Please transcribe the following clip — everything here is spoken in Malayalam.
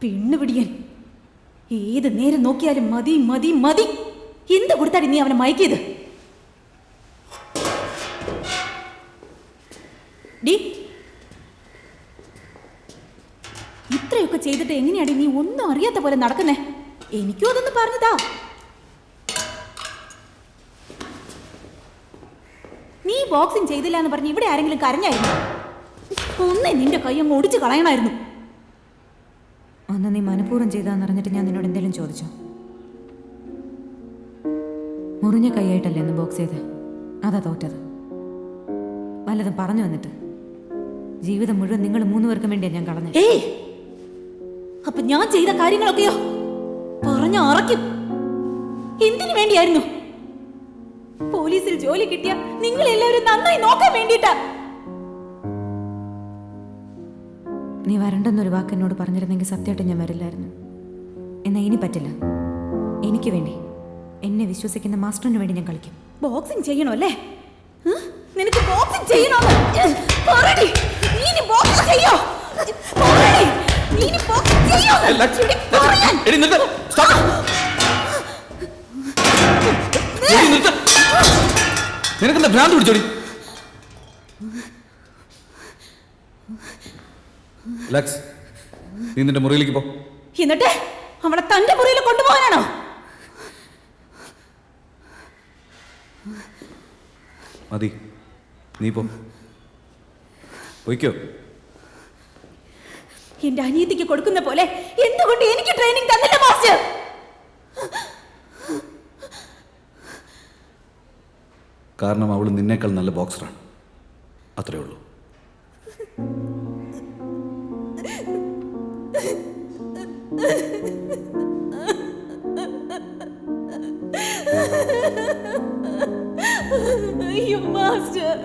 പെണ്ണുപിടിയൻ. ഏത് നേരം നോക്കിയാലും മതി മതി മതി. എന്ത് കൊടുത്താടി നീ അവനെ മയക്കിയത്? ഡി, ഇത്രയൊക്കെ ചെയ്തിട്ട് എങ്ങനെയാടി നീ ഒന്നും അറിയാത്ത പോലെ നടക്കുന്നേ? എനിക്കും അതൊന്ന് പറഞ്ഞതാ. നീ ബോക്സിംഗ് ചെയ്തില്ല എന്ന് പറഞ്ഞ് ഇവിടെ ആരെങ്കിലും കരഞ്ഞായിരുന്നു? ഒന്നേ നിന്റെ കൈ അങ്ങ് ഒടിച്ചു കളയണമായിരുന്നു. അന്ന് നീ മനഃപൂർവ്വം ചെയ്താന്നറിഞ്ഞിട്ട് ഞാൻ നിന്നോട് എന്തെങ്കിലും ചോദിച്ചോ? മുറിഞ്ഞ കൈയായിട്ടല്ലേ എന്ന് ബോക്സ് ചെയ്ത്? അതാ തോറ്റത്. വല്ലതും പറഞ്ഞു വന്നിട്ട് ജീവിതം മുഴുവൻ നിങ്ങൾ 3 പേർക്കും വേണ്ടിയാ ഞാൻ കളഞ്ഞത്. ഏയ്, അപ്പൊ ഞാൻ ചെയ്ത കാര്യങ്ങളൊക്കെയോ പറഞ്ഞ അറയ്ക്കും. എന്തിനു വേണ്ടിയായിരുന്നു? പോലീസിൽ ജോലി കിട്ടിയ നിങ്ങൾ എല്ലാവരും നന്നായി നോക്കാൻ വേണ്ടിട്ടാ. നീ വരണ്ടെന്നൊരു വാക്ക് എന്നോട് പറഞ്ഞിരുന്നെങ്കിൽ സത്യമായിട്ട് ഞാൻ വരില്ലായിരുന്നു. എന്നാ ഇനി പറ്റില്ല. എനിക്ക് വേണ്ടി, എന്നെ വിശ്വസിക്കുന്ന മാസ്റ്ററിന് വേണ്ടി ഞാൻ കളിക്കും. ബോക്സിംഗ് ചെയ്യണോ അല്ലേ? നിനക്ക് ബോക്സിംഗ് ചെയ്യണോ? നിനക്കെന്താ ഭ്രാന്ത് പിടിച്ചോടി? ലക്സ്, നീ നിന്റെ മുറിയിലേക്ക് പോ. എന്നിട്ട് അവളെ തന്റെ മുറിയിൽ കൊണ്ടുപോകാനാണോ? മതി, നീ പോയിക്കോ. എന്റെ അനിയത്തിക്ക് കൊടുക്കുന്ന പോലെ എന്തുകൊണ്ട് എനിക്ക് ട്രെയിനിങ് തന്നില്ല മാസ്റ്റർ? കാരണം അവൾ നിന്നേക്കാൾ നല്ല ബോക്സറാണ്, അത്രേ ഉള്ളൂ. അയ്യോ മാസ്റ്റർ.